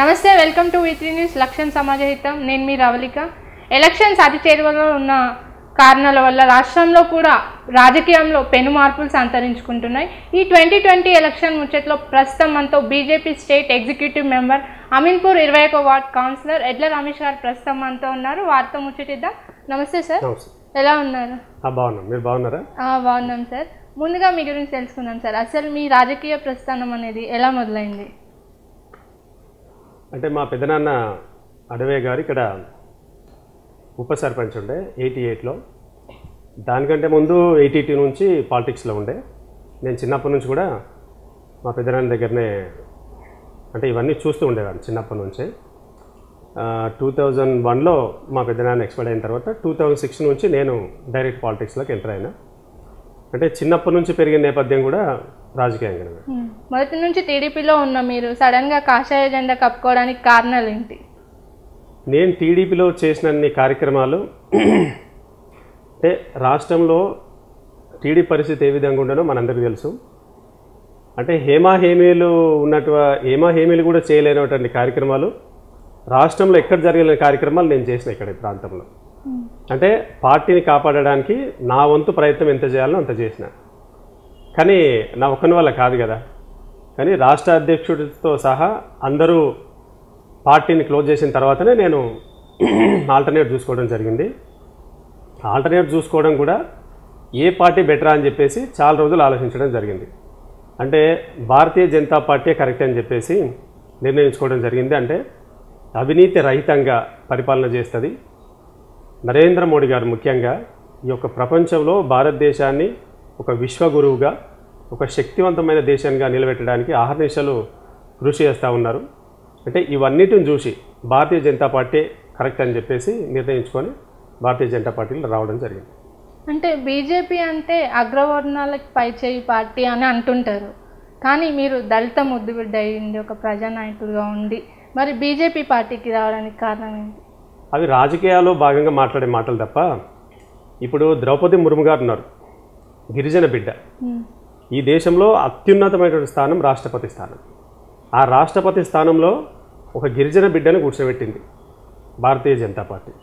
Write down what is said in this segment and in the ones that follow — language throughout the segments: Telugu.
నమస్తే, వెల్కమ్ టు V3 న్యూస్ లక్ష్యం సమాజహితం. నేను మీ రవళిక. ఎలక్షన్స్ అతి చేరువలో ఉన్న కారణాల వల్ల రాష్ట్రంలో కూడా రాజకీయంలో పెను మార్పులు సంతరించుకుంటున్నాయి. ఈ 2020 ఎలక్షన్ ముచ్చట్లో ప్రస్తుతం మనతో BJP state executive member Ameenpur 21వ వార్డ్ కౌన్సిలర్ ఎడ్ల రమేష్ గారు ప్రస్తుతం మనతో ఉన్నారు. వారితో ముచ్చటిద్దాం. నమస్తే సార్, ఎలా ఉన్నారు? బాగున్నాం, మీరు బాగున్నారా? బాగున్నాం సార్. ముందుగా మీ గురించి తెలుసుకుందాం సార్. అసలు మీ రాజకీయ ప్రస్థానం అనేది ఎలా మొదలైంది? అంటే మా పెద్దనాన్న అడవే గారు ఇక్కడ ఉప సర్పంచ్ ఉండే 88లో. దానికంటే ముందు 82 నుంచి పాలిటిక్స్లో ఉండే. నేను చిన్నప్పటి నుంచి కూడా మా పెద్దనాన్న దగ్గరనే అంటే ఇవన్నీ చూస్తూ ఉండేవాడిని చిన్నప్పటి నుంచే. 2001లో మా పెద్దనాన్న ఎక్స్పైర్ అయిన తర్వాత 2006 నుంచి నేను డైరెక్ట్ పాలిటిక్స్లోకి ఎంటర్ అయినా. అంటే చిన్నప్పటి నుంచి పెరిగిన నేపథ్యం కూడా రాజకీయంగా. మొదటి నుంచి టీడీపీలో ఉన్న మీరు సడన్గా కాషాయ జెండా కప్పుకోవడానికి కారణాలు ఏంటి? నేను టీడీపీలో చేసిన కార్యక్రమాలు అంటే రాష్ట్రంలో టీడీపీ పరిస్థితి ఏ విధంగా ఉండనో మనందరికీ తెలుసు. అంటే హేమీలు కూడా చేయలేనటువంటి కార్యక్రమాలు రాష్ట్రంలో ఎక్కడ జరిగిన కార్యక్రమాలు నేను చేసిన ఇక్కడ ఈ ప్రాంతంలో. అంటే పార్టీని కాపాడడానికి నా వంతు ప్రయత్నం ఎంత చేయాలో అంత చేసిన. కానీ నా ఒక్కని వల్ల కాదు కదా. కానీ రాష్ట్ర అధ్యక్షుడితో సహా అందరూ పార్టీని క్లోజ్ చేసిన తర్వాతనే నేను ఆల్టర్నేట్ చూసుకోవడం జరిగింది. ఆల్టర్నేట్ చూసుకోవడం కూడా ఏ పార్టీ బెటరా అని చెప్పేసి చాలా రోజులు ఆలోచించడం జరిగింది. అంటే భారతీయ జనతా పార్టీ కరెక్ట్ అని చెప్పేసి నిర్ణయించుకోవడం జరిగింది. అంటే అవినీతి రహితంగా పరిపాలన చేస్తుంది. నరేంద్ర మోడీ గారు ముఖ్యంగా ఈ యొక్క ప్రపంచంలో భారతదేశాన్ని ఒక విశ్వగురువుగా, ఒక శక్తివంతమైన దేశంగా నిలబెట్టడానికి అహర్నిశలు కృషి చేస్తూ ఉన్నారు. అంటే ఇవన్నిటిని చూసి భారతీయ జనతా పార్టీ కరెక్ట్ అని చెప్పేసి నిర్ణయించుకొని భారతీయ జనతా పార్టీలో రావడం జరిగింది. అంటే బీజేపీ అంటే అగ్రవర్ణాలకు పైచేయి పార్టీ అని అంటుంటారు. కానీ మీరు దళిత ముద్దుబిడ్డ అయ్యింది, ఒక ప్రజానాయకుడిగా ఉండి మరి బీజేపీ పార్టీకి రావడానికి కారణం ఏంటి? అవి రాజకీయాల్లో భాగంగా మాట్లాడే మాటలు తప్ప. ఇప్పుడు ద్రౌపది ముర్ము గారు ఉన్నారు, గిరిజన బిడ్డ. ఈ దేశంలో అత్యున్నతమైనటువంటి స్థానం రాష్ట్రపతి స్థానం. ఆ రాష్ట్రపతి స్థానంలో ఒక గిరిజన బిడ్డను కూర్చోబెట్టింది భారతీయ జనతా పార్టీ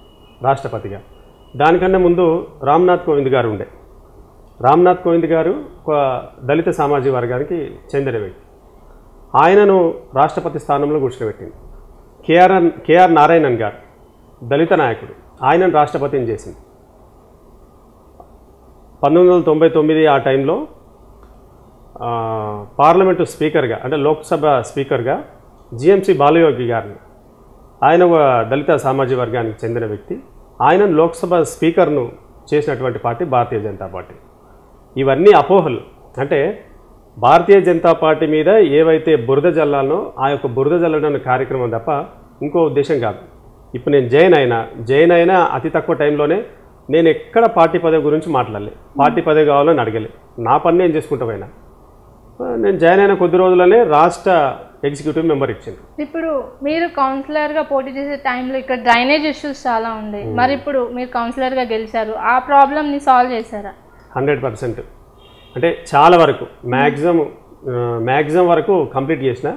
రాష్ట్రపతిగా. దానికన్నా ముందు రామ్నాథ్ కోవింద్ గారు ఉండే. రామ్నాథ్ కోవింద్ గారు ఒక దళిత సామాజిక వర్గానికి చెందిన వ్యక్తి. ఆయనను రాష్ట్రపతి స్థానంలో కూర్చోబెట్టింది. కేఆర్ నారాయణన్ గారు దళిత నాయకుడు, ఆయనను రాష్ట్రపతిని చేసింది. 1999 ఆ టైంలో పార్లమెంటు స్పీకర్గా అంటే లోక్సభ స్పీకర్గా జిఎంసి బాలయోగి గారిని, ఆయన ఒక దళిత సామాజిక వర్గానికి చెందిన వ్యక్తి, ఆయనను లోక్సభ స్పీకర్ను చేసినటువంటి పార్టీ భారతీయ జనతా పార్టీ. ఇవన్నీ అపోహలు. అంటే భారతీయ జనతా పార్టీ మీద ఏవైతే బురద జల్లాలనో ఆ యొక్క బురద జల్లడం కార్యక్రమం తప్ప ఇంకో ఉద్దేశం కాదు. ఇప్పుడు నేను జైన్ అయినా అతి తక్కువ టైంలోనే నేను ఎక్కడ పార్టీ పదవి గురించి మాట్లాడలే. పార్టీ పదవి కావాలని అడగలే. నా పని నేను చేసుకుంటూ పోయినా. నేను జాయిన్ అయిన కొద్ది రోజుల్లోనే రాష్ట్ర ఎగ్జిక్యూటివ్ మెంబర్ ఇచ్చింది. ఇప్పుడు మీరు కౌన్సిలర్గా పోటీ చేసే టైంలో ఇక్కడ డ్రైనేజ్ ఇష్యూస్ చాలా ఉన్నాయి. మరి ఇప్పుడు మీరు కౌన్సిలర్గా గెలిచారు, ఆ ప్రాబ్లమ్ని సాల్వ్ చేశారా? 100%. అంటే చాలా వరకు మ్యాక్సిమం వరకు కంప్లీట్ చేసిన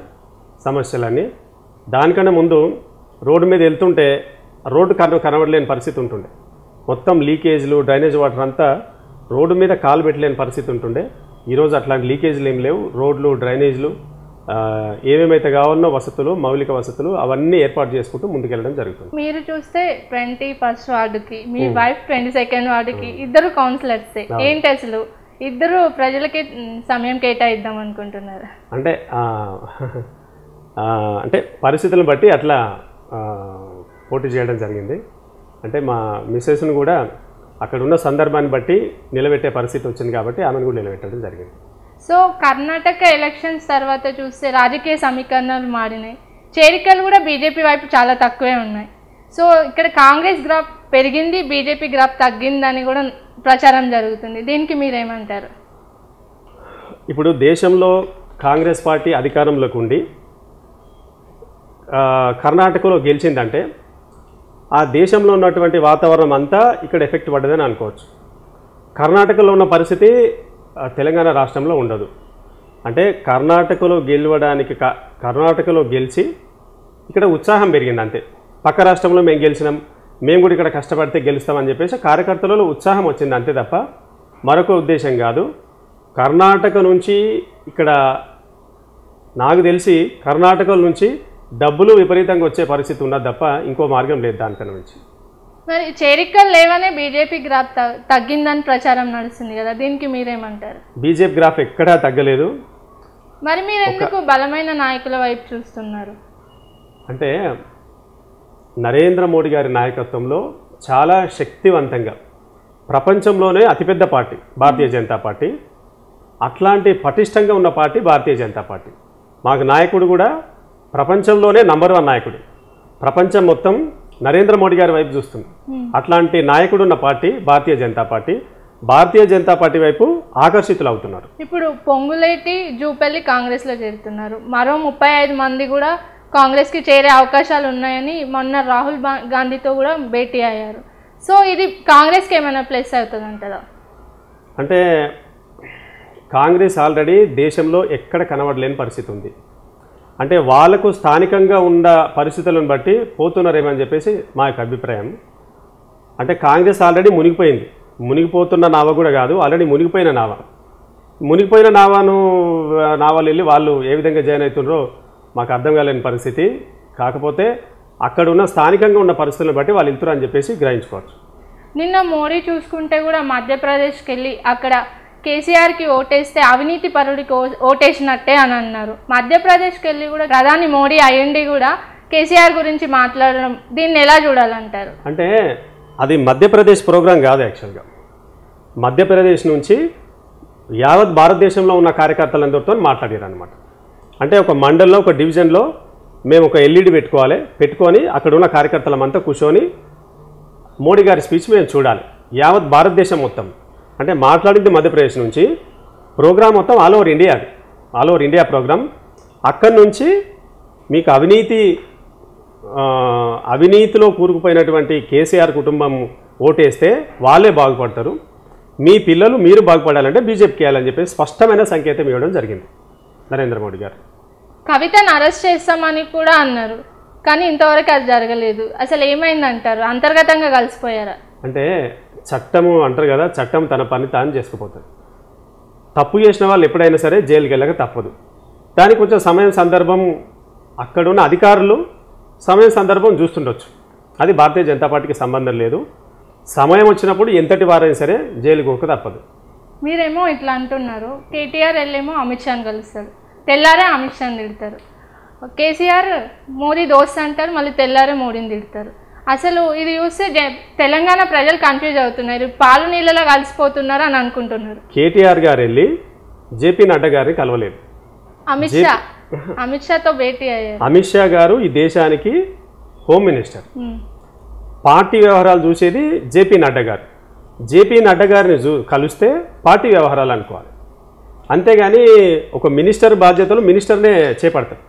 సమస్యలన్నీ. దానికన్నా ముందు రోడ్డు మీద వెళ్తుంటే రోడ్డు కనబడలేని పరిస్థితి ఉంటుండే. మొత్తం లీకేజ్లు, డ్రైనేజ్ వాటర్ అంతా రోడ్డు మీద కాలు పెట్టలేని పరిస్థితి ఉంటుండే. ఈరోజు అట్లాంటి లీకేజ్లు ఏం లేవు. రోడ్లు, డ్రైనేజ్లు ఏమేమైతే కావాలనో వసతులు, మౌలిక వసతులు అవన్నీ ఏర్పాటు చేసుకుంటూ ముందుకెళ్ళడం జరుగుతుంది. మీరు చూస్తే 21st వార్డుకి, మీ వైఫ్ 22nd వార్డుకి ఇద్దరు కౌన్సిలర్స్. ఏంటి అసలు ఇద్దరు ప్రజలకి సమయం కేటాయిద్దాం అనుకుంటున్నారు? అంటే పరిస్థితులను బట్టి అట్లా పోటీ చేయడం జరిగింది. అంటే మా మిస్సెస్ను కూడా అక్కడ ఉన్న సందర్భాన్ని బట్టి నిలబెట్టే పరిస్థితి వచ్చింది కాబట్టి ఆమెను కూడా నిలబెట్టడం జరిగింది. సో కర్ణాటక ఎలక్షన్స్ తర్వాత చూస్తే రాజకీయ సమీకరణాలు మారినాయి. చేరికలు కూడా బీజేపీ వైపు చాలా తక్కువే ఉన్నాయి. సో ఇక్కడ కాంగ్రెస్ గ్రాఫ్ పెరిగింది, బీజేపీ గ్రాఫ్ తగ్గిందని కూడా ప్రచారం జరుగుతుంది. దీనికి మీరేమంటారు? ఇప్పుడు దేశంలో కాంగ్రెస్ పార్టీ అధికారంలోకి ఉండి కర్ణాటకలో గెలిచిందంటే ఆ దేశంలో ఉన్నటువంటి వాతావరణం అంతా ఇక్కడ ఎఫెక్ట్ పడ్డదని అనుకోవచ్చు. కర్ణాటకలో ఉన్న పరిస్థితి తెలంగాణ రాష్ట్రంలో ఉండదు. అంటే కర్ణాటకలో గెలవడానికి కర్ణాటకలో గెలిచి ఇక్కడ ఉత్సాహం పెరిగింది అంతే. పక్క రాష్ట్రంలో మేము గెలిచినాం, మేము కూడా ఇక్కడ కష్టపడితే గెలుస్తామని చెప్పేసి కార్యకర్తలలో ఉత్సాహం వచ్చింది అంతే తప్ప మరొక ఉద్దేశం కాదు. కర్ణాటక నుంచి ఇక్కడ నాకు తెలిసి కర్ణాటక నుంచి డబ్బులు విపరీతంగా వచ్చే పరిస్థితి ఉన్నది తప్ప ఇంకో మార్గం లేదు దానికన్నా నుంచి. మరి చేరికలు లేవనే బీజేపీ గ్రాఫ్ తగ్గిందని ప్రచారం నడుస్తుంది కదా, దీనికి మీరేమంటారు? బీజేపీ గ్రాఫ్ ఎక్కడా తగ్గలేదు. మరి మీరు ఎందుకు బలమైన నాయకుల వైపు చూస్తున్నారు? అంటే నరేంద్ర మోడీ గారి నాయకత్వంలో చాలా శక్తివంతంగా ప్రపంచంలోనే అతిపెద్ద పార్టీ భారతీయ జనతా పార్టీ, అట్లాంటి పటిష్టంగా ఉన్న పార్టీ భారతీయ జనతా పార్టీ. మాకు నాయకుడు కూడా ప్రపంచంలోనే నంబర్ 1 నాయకుడు. ప్రపంచం మొత్తం నరేంద్ర మోడీ గారి వైపు చూస్తుంది. అట్లాంటి నాయకుడు ఉన్న party Bharatiya Janata party. Bharatiya Janata party వైపు ఆకర్షితులు అవుతున్నారు. ఇప్పుడు పొంగులేటి, జూపల్లి కాంగ్రెస్లో చేరుతున్నారు. మరో 35 మంది కూడా కాంగ్రెస్కి చేరే అవకాశాలు ఉన్నాయని మొన్న రాహుల్ గాంధీతో కూడా భేటీ అయ్యారు. సో ఇది కాంగ్రెస్కి ఏమైనా ప్లస్ అవుతుంది అంటారా? అంటే కాంగ్రెస్ ఆల్రెడీ దేశంలో ఎక్కడ కనబడలేని పరిస్థితి ఉంది. అంటే వాళ్ళకు స్థానికంగా ఉన్న పరిస్థితులను బట్టి పోతున్నారేమని చెప్పేసి మా యొక్క అభిప్రాయం. అంటే కాంగ్రెస్ ఆల్రెడీ మునిగిపోయింది. మునిగిపోతున్న నావ కూడా కాదు, ఆల్రెడీ మునిగిపోయిన నావ. మునిగిపోయిన నావలు వెళ్ళి వాళ్ళు ఏ విధంగా జాయిన్ అవుతున్నారో మాకు అర్థం కాలేని పరిస్థితి. కాకపోతే అక్కడ ఉన్న స్థానికంగా ఉన్న పరిస్థితులను బట్టి వాళ్ళు వెళ్తున్నారు అని చెప్పేసి గ్రహించుకోవచ్చు. నిన్న మోడీ చూసుకుంటే కూడా మధ్యప్రదేశ్కి వెళ్ళి అక్కడ కేసీఆర్కి ఓటేస్తే అవినీతి పరుడికి ఓటేసినట్టే అని అన్నారు. మధ్యప్రదేశ్కి వెళ్ళి కూడా ప్రధాని మోడీ అయ్యండి కూడా కేసీఆర్ గురించి మాట్లాడడం, దీన్ని ఎలా చూడాలంటారు? అంటే అది మధ్యప్రదేశ్ ప్రోగ్రాం కాదు. యాక్చువల్గా మధ్యప్రదేశ్ నుంచి యావత్ భారతదేశంలో ఉన్న కార్యకర్తలందరితో మాట్లాడారు అనమాట. అంటే ఒక మండల్లో, ఒక డివిజన్లో మేము ఒక ఎల్ఈడి పెట్టుకొని అక్కడ ఉన్న కార్యకర్తలమంతా కూర్చొని మోడీ గారి స్పీచ్ మేము చూడాలి. యావత్ భారతదేశం మొత్తం అంటే మాట్లాడింది మధ్యప్రదేశ్ నుంచి. ప్రోగ్రామ్ మొత్తం ఆల్ ఓవర్ ఇండియా, అది ఆల్ ఓవర్ ఇండియా ప్రోగ్రామ్. అక్కడి నుంచి మీకు అవినీతిలో కూరుకుపోయినటువంటి కేసీఆర్ కుటుంబం ఓటేస్తే వాళ్ళే బాగుపడతారు, మీ పిల్లలు మీరు బాగుపడాలంటే బీజేపీకి వేయాలని చెప్పి స్పష్టమైన సంకేతం ఇవ్వడం జరిగింది నరేంద్ర మోడీ గారు. కవితను అరెస్ట్ చేస్తామని కూడా అన్నారు, కానీ ఇంతవరకు అది జరగలేదు. అసలు ఏమైందంటారు? అంతర్గతంగా కలిసిపోయారా? అంటే చట్టము అంటారు కదా, చట్టం తన పని తాను చేసుకుపోతుంది. తప్పు చేసిన వాళ్ళు ఎప్పుడైనా సరే జైలుకి వెళ్ళక తప్పదు. దానికి కొంచెం సమయం సందర్భం అక్కడున్న అధికారులు సమయం సందర్భం చూస్తుండొచ్చు. అది భారతీయ జనతా పార్టీకి సంబంధం లేదు. సమయం వచ్చినప్పుడు ఎంతటి వారైనా సరే జైలుకి పోక తప్పదు. మీరేమో ఇట్లా అంటున్నారు, కేటీఆర్ వెళ్ళేమో అమిత్ షాని కలుస్తారు, తెల్లారే అమిత్ షాని తిడతారు. కేసీఆర్ మోడీ దోస్త్ అంటారు, మళ్ళీ తెల్లారే మోడీని తిడతారు. అసలు ఇది చూస్తే తెలంగాణ ప్రజలు కన్ఫ్యూజ్ అవుతున్నారు, పాలు నీళ్ళలో కలిసిపోతున్నారు అని అనుకుంటున్నారు. కేటీఆర్ గారు వెళ్ళి జేపీ నడ్డా గారిని కలవలేదు. అమిత్ షాతో భేటీ అయ్యారు. అమిత్ షా గారు ఈ దేశానికి హోమ్ మినిస్టర్. పార్టీ వ్యవహారాలు చూసేది జేపీ నడ్డా గారు. జేపీ నడ్డా గారిని కలిస్తే పార్టీ వ్యవహారాలు అనుకోవాలి, అంతేగాని ఒక మినిస్టర్ బాధ్యతలు మినిస్టర్నే చేపడతారు.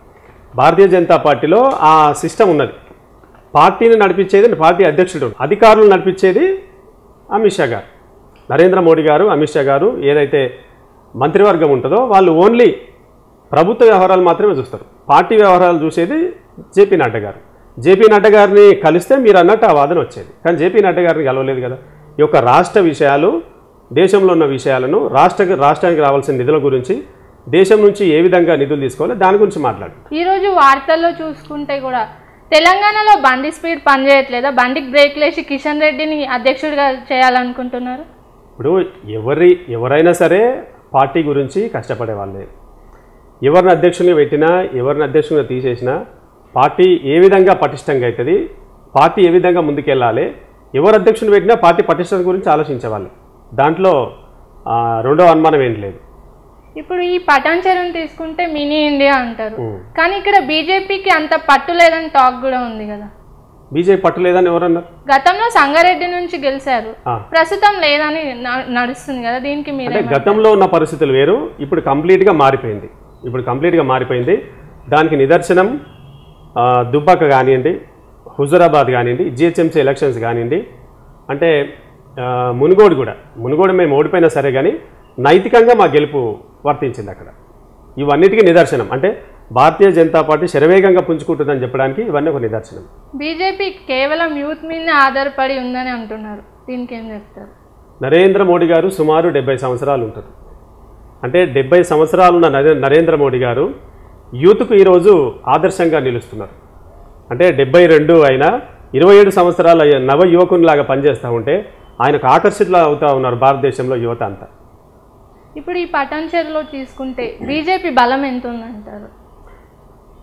భారతీయ జనతా పార్టీలో ఆ సిస్టమ్ ఉన్నది. పార్టీని నడిపించేది పార్టీ అధ్యక్షుడు, అధికారులు నడిపించేది అమిత్ షా గారు. నరేంద్ర మోడీ గారు, అమిత్ షా గారు ఏదైతే మంత్రివర్గం ఉంటుందో వాళ్ళు ఓన్లీ ప్రభుత్వ వ్యవహారాలు మాత్రమే చూస్తారు. పార్టీ వ్యవహారాలు చూసేది జేపీ నడ్డా గారు. జేపీ నడ్డా గారిని కలిస్తే మీరు అన్నట్టు ఆ వాదన వచ్చేది, కానీ జేపీ నడ్డా గారిని కలవలేదు కదా. ఈ యొక్క రాష్ట్ర విషయాలు, దేశంలో ఉన్న విషయాలను, రాష్ట్రానికి రావాల్సిన నిధుల గురించి, దేశం నుంచి ఏ విధంగా నిధులు తీసుకోవాలి దాని గురించి మాట్లాడు. ఈరోజు వార్తల్లో చూసుకుంటే కూడా తెలంగాణలో బండి స్పీడ్ పనిచేయట్లేదా? బండికి బ్రేక్ లేసి కిషన్ రెడ్డిని అధ్యక్షుడిగా చేయాలనుకుంటున్నారు. ఇప్పుడు ఎవరైనా సరే పార్టీ గురించి కష్టపడే వాళ్ళే. ఎవరిని అధ్యక్షునిగా పెట్టినా, ఎవరిని అధ్యక్షునిగా తీసేసినా పార్టీ ఏ విధంగా పటిష్టంగా అవుతుంది, పార్టీ ఏ విధంగా ముందుకెళ్ళాలి, ఎవరు అధ్యక్షుని పెట్టినా పార్టీ పటిష్టత గురించి ఆలోచించేవాళ్ళు. దాంట్లో రెండో అనుమానం ఏం లేదు. ఇప్పుడు ఈ పటాన్చెరుని తీసుకుంటే మినీ ఇండియా అంటారు, కానీ ఇక్కడ బీజేపీకి అంత పట్టు లేదని టాక్ కూడా ఉంది కదా. బీజేపీ పట్టు లేదని ఎవరన్నారు? గతంలో సంగారెడ్డి నుంచి గెలిచారు, ప్రస్తుతం లేదని నడుస్తుంది కదా. దీనికి మీరు గతంలో ఉన్న పరిస్థితులు వేరు, ఇప్పుడు కంప్లీట్గా మారిపోయింది. దానికి నిదర్శనం దుబ్బాక కానివ్వండి, హుజురాబాద్ కానివ్వండి, జిహెచ్ఎంసీ ఎలక్షన్స్ కానివ్వండి, అంటే మునుగోడు మేము ఓడిపోయినా సరే కానీ నైతికంగా మా గెలుపు వర్తించింది అక్కడ. ఇవన్నిటికీ నిదర్శనం. అంటే భారతీయ జనతా పార్టీ శరవేగంగా పుంజుకుంటుందని చెప్పడానికి ఇవన్నీ ఒక నిదర్శనం. బీజేపీ కేవలం యూత్ మీదనే ఆధారపడి ఉందని అంటున్నారు, దీనికి ఏం చెప్తారు? నరేంద్ర మోడీ గారు సుమారు 70 సంవత్సరాలు ఉంటారు. అంటే 70 సంవత్సరాలున్న నరేంద్ర మోడీ గారు యూత్కు ఈరోజు ఆదర్శంగా నిలుస్తున్నారు. అంటే 72 అయినా 27 సంవత్సరాల నవ యువకునిలాగా పనిచేస్తూ ఉంటే ఆయనకు ఆకర్షితులు అవుతూ ఉన్నారు భారతదేశంలో యువత అంతా. ఇప్పుడు ఈ పటాన్చెరులో తీసుకుంటే బీజేపీ బలం ఎంత ఉందంటారు?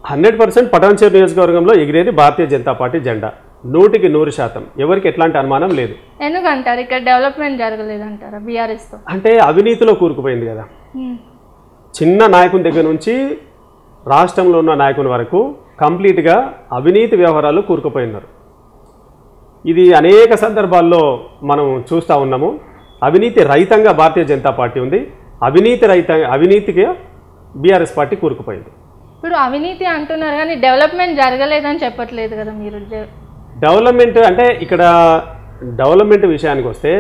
100% పటాన్చెరు నియోజకవర్గంలో ఎగిరేది భారతీయ జనతా పార్టీ జెండా, 100% ఎవరికి ఎట్లాంటి అనుమానం లేదు. ఎందుకంటారు? ఇక్కడ డెవలప్మెంట్ జరగలేదంటారా బీఆర్ఎస్తో? అంటే అవినీతిలో కూరుకుపోయింది కదా. చిన్న నాయకుని దగ్గర నుంచి రాష్ట్రంలో ఉన్న నాయకుని వరకు కంప్లీట్గా అవినీతి వ్యవహారాలు కూరుకుపోయినారు. ఇది అనేక సందర్భాల్లో మనం చూస్తూ ఉన్నాము. అవినీతి రహితంగా భారతీయ జనతా పార్టీ ఉంది, అవినీతికి బీఆర్ఎస్ పార్టీ కూరుకుపోయింది. ఇప్పుడు అవినీతి అంటున్నారు కానీ డెవలప్మెంట్ జరగలేదని చెప్పట్లేదు కదా మీరు. డెవలప్మెంట్ అంటే ఇక్కడ డెవలప్మెంట్ విషయానికి వస్తే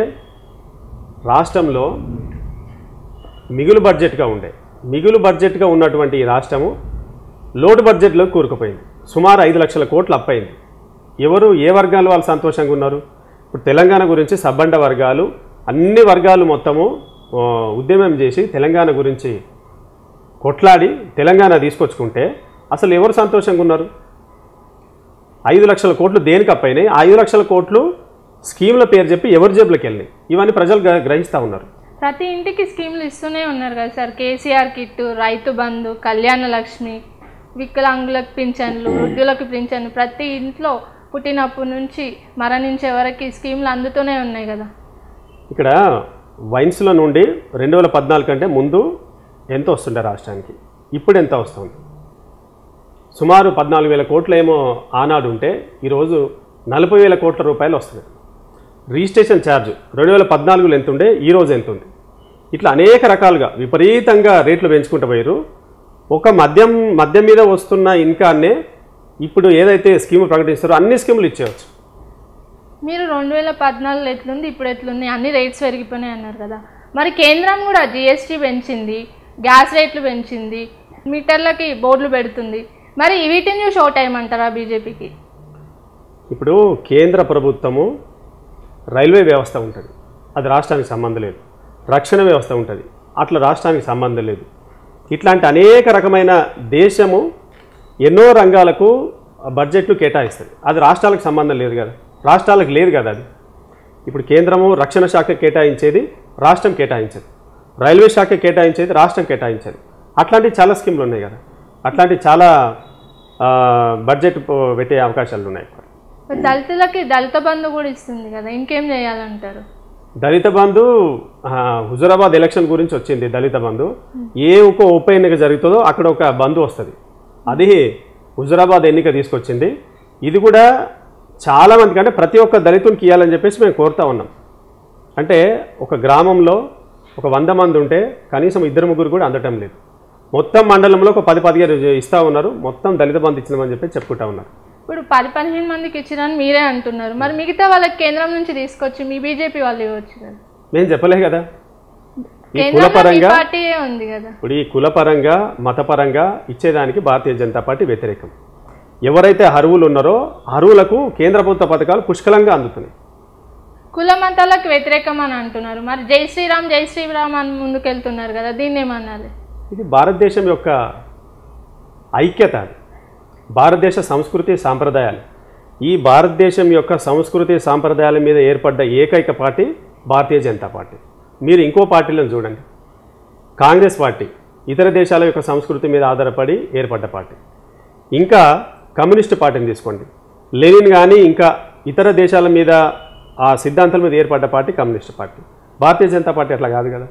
రాష్ట్రంలో మిగులు బడ్జెట్గా ఉన్నటువంటి ఈ రాష్ట్రము లోటు బడ్జెట్లో కూరుకుపోయింది. సుమారు 5 లక్షల కోట్లు అప్పయింది. ఎవరు ఏ వర్గాలు వాళ్ళు సంతోషంగా ఉన్నారు? ఇప్పుడు తెలంగాణ గురించి సబ్బండ వర్గాలు అన్ని వర్గాలు మొత్తము ఉద్యమం చేసి తెలంగాణ గురించి కొట్లాడి తెలంగాణ తీసుకొచ్చుకుంటే అసలు ఎవరు సంతోషంగా ఉన్నారు? 5 లక్షల కోట్లు దేనికి అప్పయినాయి? 5 లక్షల కోట్లు స్కీమ్ల పేరు చెప్పి ఎవరి జేబులకు వెళ్ళినాయి? ఇవన్నీ ప్రజలు గ్రహిస్తూ ఉన్నారు. ప్రతి ఇంటికి స్కీమ్లు ఇస్తూనే ఉన్నారు కదా సార్. కేసీఆర్ కిట్టు, రైతు బంధు, కళ్యాణ లక్ష్మి, వికలాంగులకు పింఛన్లు, వృద్ధులకు పింఛన్లు, ప్రతి ఇంట్లో పుట్టినప్పటి నుంచి మరణించే వరకు స్కీమ్లు అందుతూనే ఉన్నాయి కదా. ఇక్కడ వైన్స్లో నుండి 2014 కంటే ముందు ఎంత వస్తుండే రాష్ట్రానికి, ఇప్పుడు ఎంత వస్తుంది? సుమారు 14,000 కోట్లు ఏమో ఆనాడు ఉంటే ఈరోజు 40,000 కోట్ల రూపాయలు వస్తున్నాయి. రిజిస్ట్రేషన్ ఛార్జ్ 2014లో ఎంత ఉండే, ఈరోజు ఎంత ఉంది? ఇట్లా అనేక రకాలుగా విపరీతంగా రేట్లు పెంచుకుంటూ పోయారు. ఒక మద్యం మీద వస్తున్న ఇన్కాన్నే ఇప్పుడు ఏదైతే స్కీమ్ ప్రకటిస్తారో అన్ని స్కీములు ఇచ్చేయచ్చు. మీరు 2014 ఎట్లుంది ఇప్పుడు ఎట్లుంది అన్ని రేట్స్ పెరిగిపోయినాయి అన్నారు కదా. మరి కేంద్రం కూడా జిఎస్టీ పెంచింది, గ్యాస్ రేట్లు పెంచింది, మీటర్లకి బోర్డులు పెడుతుంది. మరి వీటిని షో టైం అంటారా బీజేపీకి? ఇప్పుడు కేంద్ర ప్రభుత్వము రైల్వే వ్యవస్థ ఉంటుంది, అది రాష్ట్రానికి సంబంధం లేదు. రక్షణ వ్యవస్థ ఉంటుంది, అట్లా రాష్ట్రానికి సంబంధం లేదు. ఇట్లాంటి అనేక రకమైన దేశము ఎన్నో రంగాలకు బడ్జెట్లు కేటాయిస్తుంది, అది రాష్ట్రాలకు సంబంధం లేదు కదా, రాష్ట్రాలకు లేదు కదా. అది ఇప్పుడు కేంద్రము రక్షణ శాఖ కేటాయించేది రాష్ట్రం కేటాయించేది, రైల్వే శాఖ కేటాయించేది రాష్ట్రం కేటాయించేది. అట్లాంటివి చాలా స్కీమ్లు ఉన్నాయి కదా, అట్లాంటి చాలా బడ్జెట్ పెట్టే అవకాశాలు ఉన్నాయి. దళితులకి దళిత బంధు కూడా ఇస్తుంది కదా, ఇంకేం చేయాలంటారు? దళిత బంధు హుజురాబాద్ ఎలక్షన్ గురించి వచ్చింది. దళిత బంధు ఏ ఒక ఉప ఎన్నిక జరుగుతుందో అక్కడ ఒక బంధు వస్తుంది, అది హుజురాబాద్ ఎన్నిక తీసుకొచ్చింది. ఇది కూడా చాలామందికి అంటే ప్రతి ఒక్క దళితునికి ఇవ్వాలని చెప్పేసి మేము కోరుతా ఉన్నాం. అంటే ఒక గ్రామంలో ఒక 100 మంది ఉంటే కనీసం 2-3 కూడా అందటం లేదు. మొత్తం మండలంలో ఒక 10-15 ఇస్తూ ఉన్నారు, మొత్తం దళిత బంధు ఇచ్చినామని చెప్పి చెప్పుకుంటా ఉన్నారు. ఇప్పుడు 10-15 మందికి ఇచ్చిరని మీరే అంటున్నారు, మరి మిగతా వాళ్ళకి కేంద్రం నుంచి తీసుకొచ్చి మీ బీజేపీ వాళ్ళు ఇవ్వచ్చు కదా. మేము చెప్పలే కదా, ఈ కులపరంగా ఉంది కదా. ఇప్పుడు ఈ కులపరంగా మతపరంగా ఇచ్చేదానికి భారతీయ జనతా పార్టీ వ్యతిరేకం. ఎవరైతే అర్హులు ఉన్నారో అర్హులకు కేంద్ర ప్రభుత్వ పథకాలు పుష్కలంగా అందుతున్నాయి. కుల మతాలకు వ్యతిరేకం అని అంటున్నారు, మరి జై శ్రీరామ్ అని ముందుకెళ్తున్నారు కదా, దీన్ని ఏమనాలి? ఇది భారతదేశం యొక్క ఐక్యత, భారతదేశ సంస్కృతి సాంప్రదాయాలు. ఈ భారతదేశం యొక్క సంస్కృతి సాంప్రదాయాల మీద ఏర్పడ్డ ఏకైక పార్టీ భారతీయ జనతా పార్టీ. మీరు ఇంకో పార్టీలను చూడండి, కాంగ్రెస్ పార్టీ ఇతర దేశాల యొక్క సంస్కృతి మీద ఆధారపడి ఏర్పడ్డ పార్టీ. ఇంకా కమ్యూనిస్ట్ పార్టీని తీసుకోండి, లెనిన్ కానీ ఇంకా ఇతర దేశాల మీద ఆ సిద్ధాంతాల మీద ఏర్పడ్డ party communist party. Bharatiya Janata party అట్లా కాదు కదా.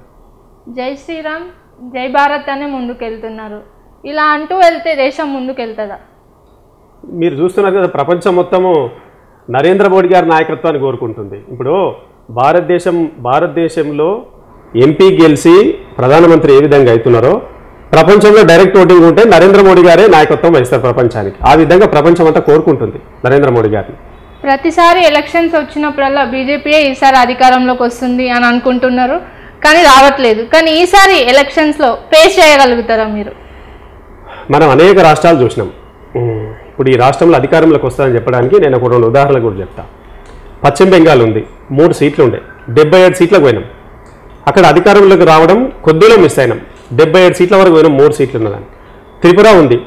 జై శ్రీరామ్ జై భారత్ అనే ముందుకెళ్తున్నారు, ఇలా అంటూ వెళ్తే దేశం ముందుకెళ్తుందా? మీరు చూస్తున్నారు కదా, ప్రపంచం మొత్తము నరేంద్ర మోడీ గారి నాయకత్వాన్ని కోరుకుంటుంది. ఇప్పుడు భారతదేశంలో ఎంపీ గెలిచి ప్రధానమంత్రి ఏ విధంగా అవుతున్నారో ప్రపంచంలో డైరెక్ట్ ఓటింగ్ ఉంటే నరేంద్ర మోడీ గారే నాయకత్వం వహిస్తారు ప్రపంచానికి. ఆ విధంగా ప్రపంచం అంతా కోరుకుంటుంది నరేంద్ర మోడీ గారిని. ప్రతిసారి ఎలక్షన్స్ వచ్చినప్పుడల్లా బీజేపీ ఈసారి అధికారంలోకి వస్తుంది అని అనుకుంటున్నారు, కానీ రావట్లేదు. కానీ ఈసారి ఎలక్షన్స్లో ఫేస్ చేయగలుగుతారా మీరు? మనం అనేక రాష్ట్రాలు చూసినాం. ఇప్పుడు ఈ రాష్ట్రంలో అధికారంలోకి వస్తుందని చెప్పడానికి నేను ఒక 2 ఉదాహరణలు కూడా చెప్తా. పశ్చిమ బెంగాల్ ఉంది, 3 సీట్లు ఉండే, 77 సీట్లకు పోయినాం. అక్కడ అధికారంలోకి రావడం కొద్దిలో మిస్ అయినాం, 77 సీట్ల వరకు పోయినాం, 3 సీట్లు ఉన్నదాన్ని. త్రిపుర ఉంది,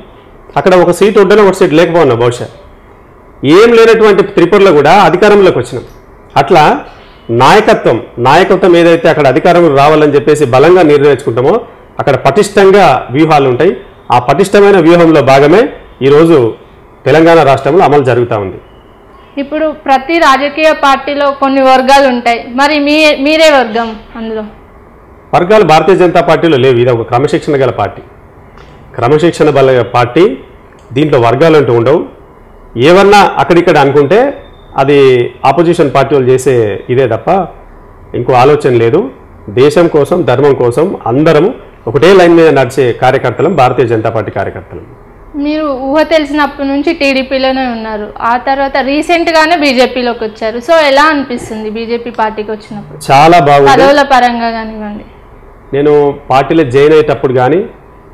అక్కడ 1 సీటు ఉంటేనే 1 సీటు లేకపోయినా బహుశా. ఏం లేనటువంటి త్రిపురలో కూడా అధికారంలోకి వచ్చినాం. అట్లా నాయకత్వం ఏదైతే అక్కడ అధికారంలో రావాలని చెప్పేసి బలంగా నిర్ణయించుకుంటామో అక్కడ పటిష్టంగా వ్యూహాలు ఉంటాయి. ఆ పటిష్టమైన వ్యూహంలో భాగమే ఈరోజు తెలంగాణ రాష్ట్రంలో అమలు జరుగుతూ ఉంది. ఇప్పుడు ప్రతి రాజకీయ పార్టీలో కొన్ని వర్గాలు ఉంటాయి, మరి మీరే వర్గం? అందులో వర్గాలు భారతీయ జనతా పార్టీలో లేవు. ఇది ఒక క్రమశిక్షణ గల పార్టీ, క్రమశిక్షణ గల పార్టీ. దీంట్లో వర్గాలు అంటూ ఉండవు. ఏమన్నా అక్కడిక్కడ అనుకుంటే అది ఆపోజిషన్ పార్టీ వాళ్ళు చేసే ఇదే తప్ప ఇంకో ఆలోచన లేదు. దేశం కోసం, ధర్మం కోసం అందరం ఒకటే లైన్ మీద నడిచే కార్యకర్తలం భారతీయ జనతా పార్టీ కార్యకర్తలం. మీరు ఊహ తెలిసినప్పటి నుంచి టీడీపీలోనే ఉన్నారు, ఆ తర్వాత రీసెంట్గానే బీజేపీలోకి వచ్చారు. సో ఎలా అనిపిస్తుంది బీజేపీ పార్టీకి వచ్చినప్పుడు? చాలా బాగుంది. పదవుల పరంగా కానివ్వండి, నేను పార్టీలో జాయిన్ అయ్యేటప్పుడు కానీ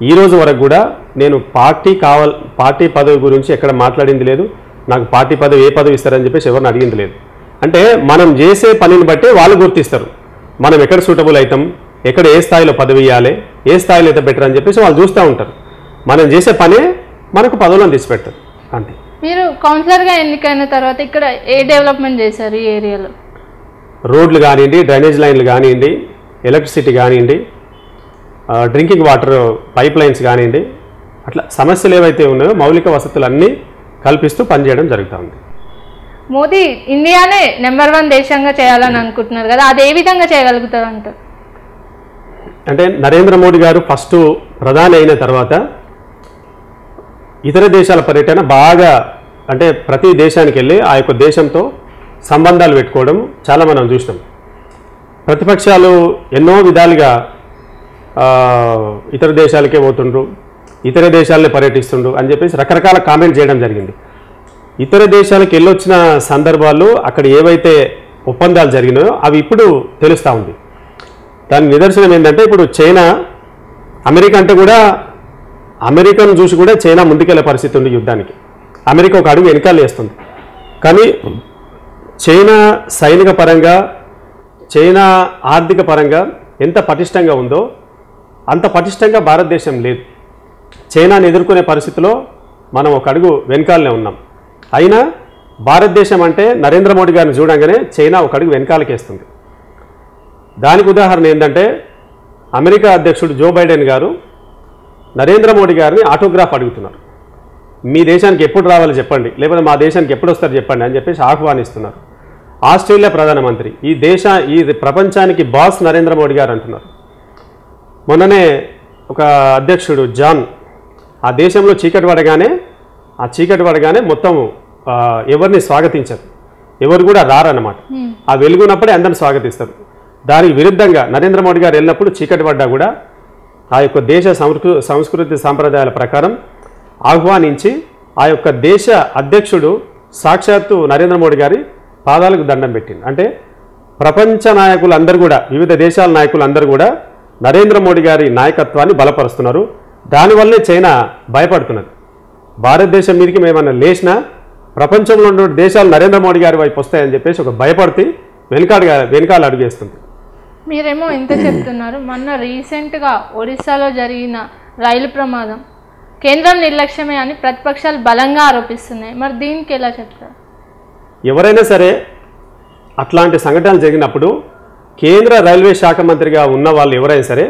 ఈ రోజు వరకు కూడా నేను పార్టీ పదవి గురించి ఎక్కడ మాట్లాడింది లేదు. నాకు పార్టీ పదవి ఏ పదవి ఇస్తారని చెప్పేసి ఎవరిని అడిగింది లేదు. అంటే మనం చేసే పనిని బట్టే వాళ్ళు గుర్తిస్తారు, మనం ఎక్కడ సూటబుల్ అవుతాం, ఎక్కడ ఏ స్థాయిలో పదవి ఇవ్వాలి, ఏ స్థాయిలో అయితే బెటర్ అని చెప్పేసి వాళ్ళు చూస్తూ ఉంటారు. మనం చేసే పనే మనకు పదవులను తీసిపెడతారు అంతే. మీరు కౌన్సిలర్గా ఎన్నికైన తర్వాత ఇక్కడ ఏ డెవలప్మెంట్ చేశారు ఈ ఏరియాలో? రోడ్లు కానివ్వండి, డ్రైనేజ్ లైన్లు కానివ్వండి, ఎలక్ట్రిసిటీ కానివ్వండి, డ్రింకింగ్ వాటర్ పైప్ లైన్స్ కానివ్వండి, అట్లా సమస్యలు ఏవైతే ఉన్నాయో మౌలిక వసతులన్నీ కల్పిస్తూ పనిచేయడం జరుగుతూ ఉంది. మోదీ ఇండియానే నెంబర్ 1 దేశంగా చేయాలని అనుకుంటున్నారు కదా, అది ఏ విధంగా చేయగలుగుతారు అంటారు? అంటే నరేంద్ర మోడీ గారు ఫస్ట్ ప్రధాని అయిన తర్వాత ఇతర దేశాల పర్యటన బాగా, అంటే ప్రతి దేశానికి వెళ్ళి ఆ యొక్క దేశంతో సంబంధాలు పెట్టుకోవడం చాలా మనం చూసినాం. ప్రతిపక్షాలు ఎన్నో విధాలుగా ఇతర దేశాలకే పోతుండ్రు, ఇతర దేశాలనే పర్యటిస్తుండ్రు అని చెప్పేసి రకరకాల కామెంట్ చేయడం జరిగింది. ఇతర దేశాలకు వెళ్ళొచ్చిన సందర్భాల్లో అక్కడ ఏవైతే ఒప్పందాలు జరిగినాయో అవి ఇప్పుడు తెలుస్తూ ఉంది. దాని నిదర్శనం ఏంటంటే ఇప్పుడు చైనా, అమెరికా అంటే కూడా అమెరికాను చూసి కూడా చైనా ముందుకెళ్లే పరిస్థితి ఉంది యుద్ధానికి. అమెరికా ఒక అడుగు వెనకాల వేస్తుంది. కానీ చైనా సైనిక పరంగా, చైనా ఆర్థిక పరంగా ఎంత పటిష్టంగా ఉందో అంత పటిష్టంగా భారతదేశం లేదు. చైనాని ఎదుర్కొనే పరిస్థితిలో మనం ఒక అడుగు వెనకాలనే ఉన్నాం. అయినా భారతదేశం అంటే నరేంద్ర మోడీ గారిని చూడంగానే చైనా ఒక అడుగు వెనకాలకేస్తుంది. దానికి ఉదాహరణ ఏంటంటే అమెరికా అధ్యక్షుడు జో బైడెన్ గారు నరేంద్ర మోడీ గారిని ఆటోగ్రాఫ్ అడుగుతున్నారు. మీ దేశానికి ఎప్పుడు రావాలో చెప్పండి, లేకపోతే మా దేశానికి ఎప్పుడు వస్తారు చెప్పండి అని చెప్పేసి ఆహ్వానిస్తున్నారు. ఆస్ట్రేలియా ప్రధానమంత్రి ఈ ప్రపంచానికి బాస్ నరేంద్ర మోడీ గారు అంటున్నారు. మొన్ననే ఒక అధ్యక్షుడు జాన్ ఆ దేశంలో చీకటి పడగానే మొత్తం ఎవరిని స్వాగతించరు, ఎవరు కూడా రారన్నమాట. ఆ వెలుగున్నప్పుడే అందరిని స్వాగతిస్తారు. దానికి విరుద్ధంగా నరేంద్ర మోడీ గారు వెళ్ళినప్పుడు చీకటి పడ్డా కూడా ఆ యొక్క దేశ సంస్కృతి సాంప్రదాయాల ప్రకారం ఆహ్వానించి ఆ యొక్క దేశ అధ్యక్షుడు సాక్షాత్తు నరేంద్ర మోడీ గారి పాదాలకు దండం పెట్టింది. అంటే ప్రపంచ నాయకులందరూ కూడా, వివిధ దేశాల నాయకులందరూ కూడా నరేంద్ర మోడీ గారి నాయకత్వాన్ని బలపరుస్తున్నారు. దానివల్లే చైనా భయపడుతున్నది. భారతదేశం మీదకి మేమన్నా లేచినా ప్రపంచంలో ఉన్న దేశాలు నరేంద్ర మోడీ గారి వైపు వస్తాయని చెప్పేసి ఒక భయపడితే వెనకాల అడుగేస్తుంది. మీరేమో ఇంత చెప్తున్నారు, మొన్న రీసెంట్గా ఒడిశాలో జరిగిన రైలు ప్రమాదం కేంద్రం నిర్లక్ష్యమే అని ప్రతిపక్షాలు బలంగా ఆరోపిస్తున్నాయి. మరి దీనికి ఎలా చెప్తారు? ఎవరైనా సరే అట్లాంటి సంఘటనలు జరిగినప్పుడు కేంద్ర రైల్వే శాఖ మంత్రిగా ఉన్న వాళ్ళు ఎవరైనా సరే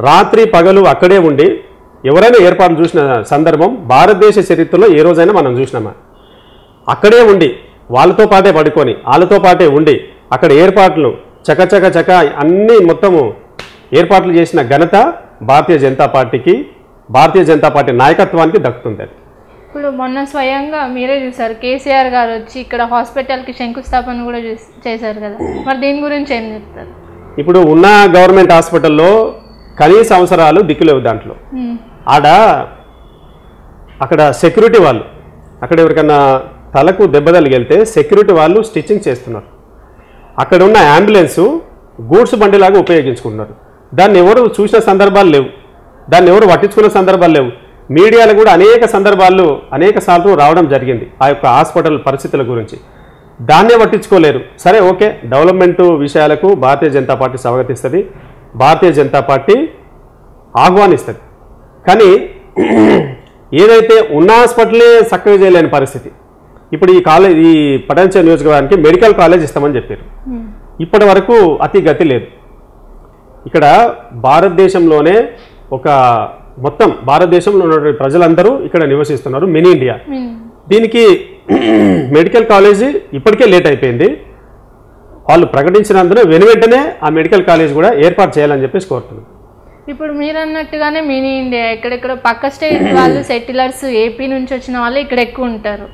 రాత్రి పగలు అక్కడే ఉండి ఎవరైనా ఏర్పాటు చూసిన సందర్భం భారతదేశ చరిత్రలో ఏ రోజైనా మనం చూసినామా? అక్కడే ఉండి వాళ్ళతో పాటే పడుకొని వాళ్ళతో పాటే ఉండి అక్కడ ఏర్పాట్లు చక అన్నీ మొత్తము ఏర్పాట్లు చేసిన ఘనత భారతీయ జనతా పార్టీ నాయకత్వానికి దక్కుతుంది. ఇప్పుడు మొన్న స్వయంగా మీరే చూసారు, కేసీఆర్ గారు వచ్చి ఇక్కడ హాస్పిటల్కి శంకుస్థాపన కూడా చేశారు కదా, మరి దీని గురించి ఏం చెప్తారు? ఇప్పుడు ఉన్న గవర్నమెంట్ హాస్పిటల్లో కనీస అవసరాలు దిక్కులేవు. దాంట్లో అక్కడ సెక్యూరిటీ వాళ్ళు, అక్కడ ఎవరికన్నా తలకు దెబ్బ తగిలితే సెక్యూరిటీ వాళ్ళు స్టిచ్చింగ్ చేస్తున్నారు. అక్కడ ఉన్న అంబులెన్సు గూడ్స్ బండిలాగా ఉపయోగించుకుంటున్నారు. దాన్ని ఎవరు చూసిన సందర్భాలు లేవు, దాన్ని ఎవరు పట్టించుకున్న సందర్భాలు లేవు. మీడియాలో కూడా అనేక సందర్భాల్లో అనేక సార్లు రావడం జరిగింది ఆ యొక్క హాస్పిటల్ పరిస్థితుల గురించి. దాన్నే పట్టించుకోలేరు. సరే ఓకే, డెవలప్మెంట్ విషయాలకు భారతీయ జనతా పార్టీ స్వాగతిస్తుంది, భారతీయ జనతా పార్టీ ఆహ్వానిస్తుంది. కానీ ఏదైతే ఉన్న హాస్పిటలే చక్కగా చేయలేని పరిస్థితి. ఇప్పుడు ఈ పటాన్చెరు నియోజకవర్గానికి మెడికల్ కాలేజ్ ఇస్తామని చెప్పారు. ఇప్పటి వరకు అతి గతి లేదు. ఇక్కడ భారతదేశంలోనే మొత్తం భారతదేశంలో ఉన్న ప్రజలందరూ ఇక్కడ నివసిస్తున్నారు, మినీ ఇండియా. దీనికి మెడికల్ కాలేజీ ఇప్పటికే లేట్ అయిపోయింది. వాళ్ళు ప్రకటించినందున వెనువెంటనే ఆ మెడికల్ కాలేజ్ కూడా ఏర్పాటు చేయాలని చెప్పేసి కోరుతున్నారు. ఇప్పుడు మీరు అన్నట్టుగానే మినీ ఇండియా ఎక్కడెక్కడ పక్క స్టేట్ వాళ్ళు సెటిలర్స్ ఏపీ నుంచి వచ్చిన వాళ్ళు ఇక్కడ ఎక్కువ ఉంటారు.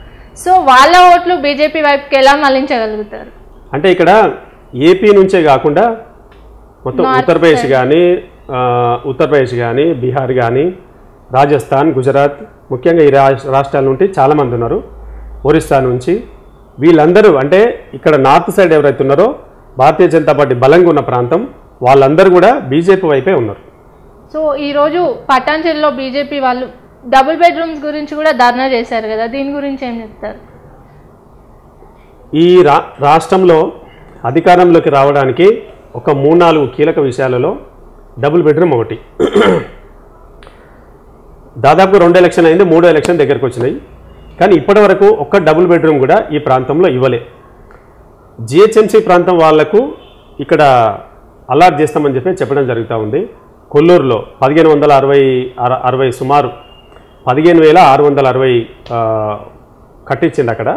సో వాళ్ళ ఓట్లు బీజేపీ వైపుకి ఎలా మళ్లించగలుగుతారు? అంటే ఇక్కడ ఏపీ నుంచే కాకుండా మొత్తం ఉత్తరప్రదేశ్ కానీ బీహార్ కానీ రాజస్థాన్, గుజరాత్, ముఖ్యంగా ఈ రాష్ట్రాల నుండి చాలామంది ఉన్నారు. ఒరిస్సా నుంచి వీళ్ళందరూ అంటే ఇక్కడ నార్త్ సైడ్ ఎవరైతే ఉన్నారో భారతీయ జనతా పార్టీ బలంగా ఉన్న ప్రాంతం వాళ్ళందరూ కూడా బీజేపీ వైపే ఉన్నారు. సో ఈరోజు పటాన్చెరులో బీజేపీ వాళ్ళు డబుల్ బెడ్రూమ్స్ గురించి కూడా ధర్నా చేశారు కదా, దీని గురించి ఏం చెప్తారు? ఈ రాష్ట్రంలో అధికారంలోకి రావడానికి ఒక 3-4 కీలక విషయాలలో డబుల్ బెడ్రూమ్ ఒకటి. దాదాపు 2 ఎలక్షన్ అయింది, 3వ ఎలక్షన్ దగ్గరకు వచ్చినాయి. కానీ ఇప్పటి వరకు ఒక్క డబుల్ బెడ్రూమ్ కూడా ఈ ప్రాంతంలో ఇవ్వలే. జిహెచ్ఎంసీ ప్రాంతం వాళ్లకు ఇక్కడ అలాట్ చేస్తామని చెప్పడం జరుగుతూ ఉంది. కొల్లూరులో 1560 సుమారు 15,660 కట్టించింది అక్కడ.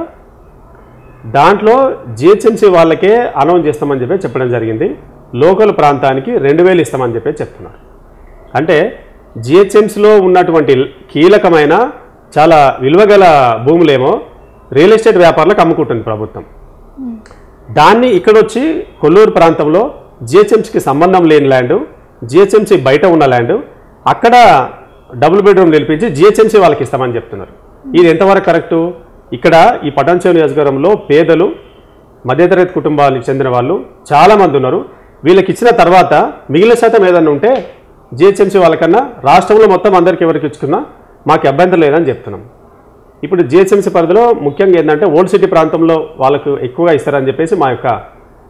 దాంట్లో జిహెచ్ఎంసీ వాళ్ళకే అనౌన్స్ చేస్తామని చెప్పడం జరిగింది. లోకల్ ప్రాంతానికి 2,000 ఇస్తామని చెప్తున్నారు. అంటే జిహెచ్ఎంసీలో ఉన్నటువంటి కీలకమైన చాలా విలువగల భూములేమో రియల్ ఎస్టేట్ వ్యాపారులకు అమ్ముకుంటుంది ప్రభుత్వం. దాన్ని ఇక్కడొచ్చి కొల్లూరు ప్రాంతంలో జిహెచ్ఎంసీకి సంబంధం లేని ల్యాండ్, జిహెచ్ఎంసీ బయట ఉన్న ల్యాండ్ అక్కడ డబుల్ బెడ్రూమ్ నిలిపించి జిహెచ్ఎంసీ వాళ్ళకి ఇస్తామని చెప్తున్నారు. ఇది ఎంతవరకు కరెక్టు? ఇక్కడ ఈ పటాన్చెరు నియోజకవర్గంలో పేదలు, మధ్యతరగతి కుటుంబాలకు చెందిన వాళ్ళు చాలామంది ఉన్నారు. వీళ్ళకి ఇచ్చిన తర్వాత మిగిలిన శాతం ఏదన్నా ఉంటే జిహెచ్ఎంసీ వాళ్ళకన్నా రాష్ట్రంలో మొత్తం అందరికీ ఎవరికి ఇచ్చుకున్నా మాకు అభ్యంతరం లేదని చెప్తున్నాం. ఇప్పుడు జిహెచ్ఎంసీ పరిధిలో ముఖ్యంగా ఏంటంటే ఓల్డ్ సిటీ ప్రాంతంలో వాళ్ళకు ఎక్కువగా ఇస్తారని చెప్పేసి మా యొక్క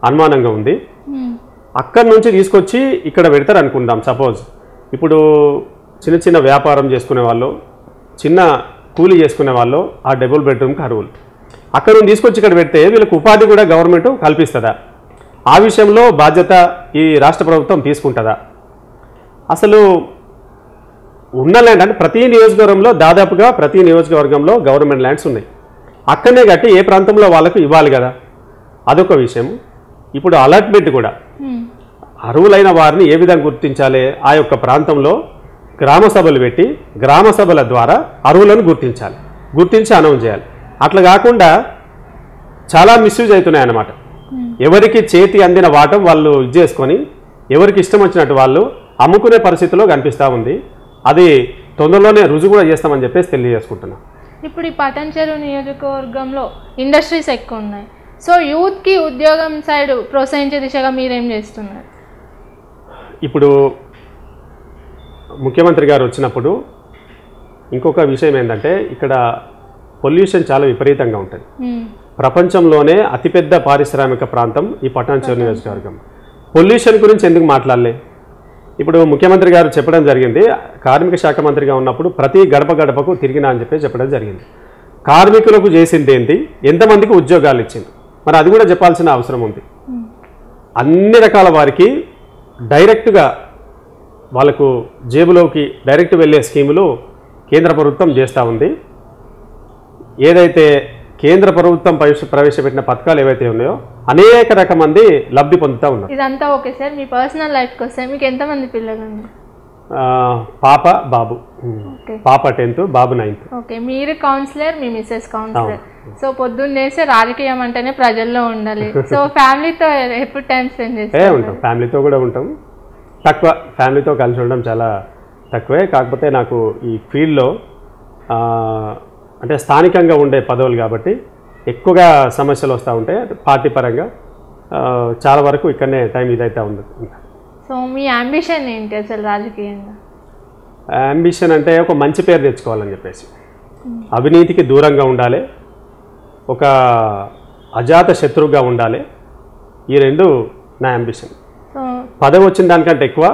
అనుమానంగా ఉంది. అక్కడి నుంచి తీసుకొచ్చి ఇక్కడ పెడతారు అనుకుందాం. సపోజ్ ఇప్పుడు చిన్న చిన్న వ్యాపారం చేసుకునే వాళ్ళు, చిన్న కూలీ చేసుకునే వాళ్ళు ఆ డబుల్ బెడ్రూమ్కి అర్హులు. అక్కడ నుంచి తీసుకొచ్చి ఇక్కడ పెడితే వీళ్ళకి ఉపాధి కూడా గవర్నమెంట్ కల్పిస్తుందా? ఆ విషయంలో బాధ్యత ఈ రాష్ట్ర ప్రభుత్వం తీసుకుంటుందా? అసలు ఉన్న ల్యాండ్ అంటే ప్రతి నియోజకవర్గంలో దాదాపుగా ప్రతి నియోజకవర్గంలో గవర్నమెంట్ ల్యాండ్స్ ఉన్నాయి. అక్కడనే కట్టి ఏ ప్రాంతంలో వాళ్ళకు ఇవ్వాలి కదా, అదొక విషయం. ఇప్పుడు అలాట్మెంట్ కూడా అర్హులైన వారిని ఏ విధంగా గుర్తించాలి? ఆ యొక్క ప్రాంతంలో గ్రామ సభలు పెట్టి గ్రామ సభల ద్వారా అర్హులను గుర్తించి అనౌన్స్ చేయాలి. అట్లా కాకుండా చాలా మిస్యూజ్ అవుతున్నాయి అన్నమాట. ఎవరికి చేతి అందిన వాటం వాళ్ళు చేసుకొని ఎవరికి ఇష్టం వచ్చినట్టు వాళ్ళు అమ్ముకునే పరిస్థితిలో కనిపిస్తూ ఉంది. అది తొందరలోనే రుజువు కూడా చేస్తామని చెప్పేసి తెలియజేసుకుంటున్నాం. ఇప్పుడు ఈ పటాన్చెరు నియోజకవర్గంలో ఇండస్ట్రీస్ ఎక్కువ ఉన్నాయి. సో యూత్కి ఉద్యోగం సైడ్ ప్రోత్సహించే దిశగా మీరేం చేస్తున్నారు? ఇప్పుడు ముఖ్యమంత్రి గారు వచ్చినప్పుడు ఇంకొక విషయం ఏంటంటే ఇక్కడ పొల్యూషన్ చాలా విపరీతంగా ఉంటుంది. ప్రపంచంలోనే అతిపెద్ద పారిశ్రామిక ప్రాంతం ఈ పటాన్చెరు నియోజకవర్గం. పొల్యూషన్ గురించి ఎందుకు మాట్లాడలే? ఇప్పుడు ముఖ్యమంత్రి గారు చెప్పడం జరిగింది, కార్మిక శాఖ మంత్రిగా ఉన్నప్పుడు ప్రతి గడప గడపకు తిరిగినా అని చెప్పడం జరిగింది. కార్మికులకు చేసింది ఏంటి, ఎంతమందికి ఉద్యోగాలు ఇచ్చింది, మరి అది కూడా చెప్పాల్సిన అవసరం ఉంది. అన్ని రకాల వారికి డైరెక్ట్గా వాళ్ళకు జేబులోకి డైరెక్ట్ వెళ్ళే స్కీములు కేంద్ర ప్రభుత్వం చేస్తూ ఉంది. ఏదైతే కేంద్ర ప్రభుత్వం ప్రవేశపెట్టిన పథకాలు ఏవైతే ఉన్నాయో అనేక రకం మంది లబ్ధి పొందుతూ ఉన్నారు. ఇదంతా ఓకే సార్. మీ పర్సనల్ లైఫ్కి వస్తే మీకు ఎంతమంది పిల్లలు ఉన్నారు? పాప, బాబు. పాప 10th, బాబు 9th. ఓకే. మీరు కౌన్సిలర్, మీ మిస్సెస్ కౌన్సిలర్. సో పొద్దున్న చేస్తే రాజకీయం అంటేనే ప్రజల్లో ఉండాలి. సో ఫ్యామిలీతో ఎప్పుడు టైం స్పెండ్ చేస్తే ఉంటాం? ఫ్యామిలీతో కూడా ఉంటాం, తక్కువ. ఫ్యామిలీతో కలిసి ఉండడం చాలా తక్కువే. కాకపోతే నాకు ఈ ఫీల్డ్లో అంటే స్థానికంగా ఉండే పదవులు కాబట్టి ఎక్కువగా సమస్యలు వస్తూ ఉంటాయి. పార్టీ పరంగా చాలా వరకు ఇక్కడనే టైం ఇదైతే ఉంది. సో మీ అంబిషన్ ఏంటి అసలు రాజకీయంగా? అంబిషన్ అంటే ఒక మంచి పేరు తెచ్చుకోవాలని చెప్పేసి, అవినీతికి దూరంగా ఉండాలి, ఒక అజాత శత్రువుగా ఉండాలి. ఈ రెండు నా అంబిషన్. పదవి వచ్చిన దానికంటే ఎక్కువ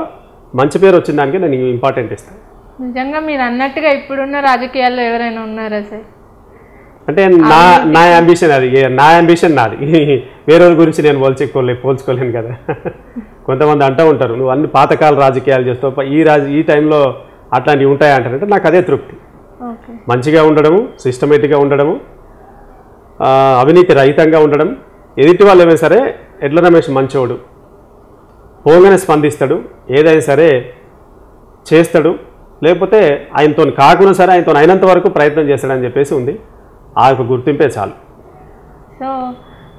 మంచి పేరు వచ్చిన దానికి నేను ఇంపార్టెంట్ ఇస్తాను. నిజంగా మీరు అన్నట్టుగా ఇప్పుడున్న రాజకీయాల్లో ఎవరైనా ఉన్నారా సార్? అంటే నా అంబిషన్ అది, నా అంబిషన్ నాది. వేరే గురించి నేను పోల్చుకోలేను కదా. కొంతమంది అంటూ ఉంటారు, నువ్వు అన్ని పాతకాల రాజకీయాలు చేస్తావు, ఈ టైంలో అట్లాంటివి ఉంటాయి అంటారంటే నాకు అదే తృప్తి. మంచిగా ఉండడము, సిస్టమేటిక్గా ఉండడము, అవినీతి రహితంగా ఉండడం. ఎదుటి వాళ్ళు ఏమైనా సరే ఎడ్ల రమేష్ మంచోడు, పోగానే స్పందిస్తాడు, ఏదైనా సరే చేస్తాడు, లేకపోతే ఆయనతో కాకుండా సరే ఆయనతో అయినంత వరకు ప్రయత్నం చేస్తాడని చెప్పేసి ఉంది. ఆ యొక్క గుర్తింపే చాలు. సో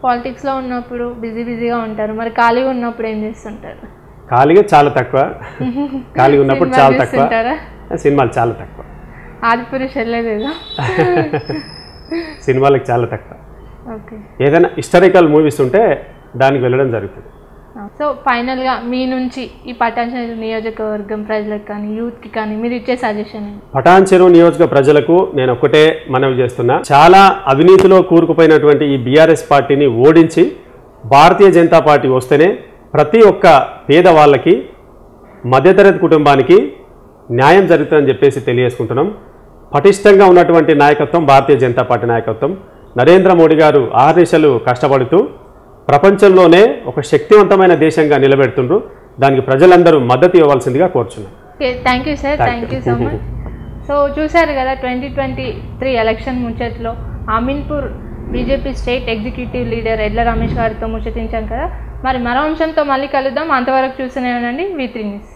పాలిటిక్స్లో ఉన్నప్పుడు బిజీగా ఉంటారు, మరి ఖాళీగా ఉన్నప్పుడు ఏం చేస్తుంటారు? ఖాళీగా చాలా తక్కువ, ఖాళీగా ఉన్నప్పుడు చాలా తక్కువ, సినిమాలు చాలా తక్కువ. ఆదిపురుష్ వెళ్ళలేదు సినిమాలకు చాలా తక్కువ. ఓకే. ఏదైనా హిస్టారికల్ మూవీస్ ఉంటే దానికి వెళ్ళడం జరుగుతుంది. సో ఫైనల్గా మీ నుంచి ఈ పటాన్చెరు నియోజకవర్గం ప్రజలకు కానీ యూత్కి కానీ మీరు ఇచ్చే సజెషన్? పటాన్చెరు నియోజక ప్రజలకు నేను ఒక్కటే మనవి చేస్తున్నా, చాలా అవినీతిలో కూరుకుపోయినటువంటి ఈ బీఆర్ఎస్ పార్టీని ఓడించి భారతీయ జనతా పార్టీ వస్తేనే ప్రతి ఒక్క పేదవాళ్ళకి, మధ్యతరగతి కుటుంబానికి న్యాయం జరుగుతుందని చెప్పేసి తెలియజేసుకుంటున్నాం. పటిష్టంగా ఉన్నటువంటి నాయకత్వం భారతీయ జనతా పార్టీ నాయకత్వం. నరేంద్ర మోడీ గారు ఆహర్నిశలు కష్టపడుతూ ప్రపంచంలోనే ఒక శక్తివంతమైన దేశంగా నిలబెడుతుండ్రు. దానికి ప్రజలందరూ మద్దతు ఇవ్వాల్సిందిగా కోరుచున్నాం. Thank you sir, thank you so much. So చూశారు కదా 2023 ఎలక్షన్ ముచ్చట్లో Ameenpur BJP state executive leader Edla Ramesh గారితో ముచ్చటించాం కదా. మరి మరో అంశంతో మళ్ళీ కలుద్దాం. అంతవరకు చూస్తూనే ఉండండి V3 న్యూస్.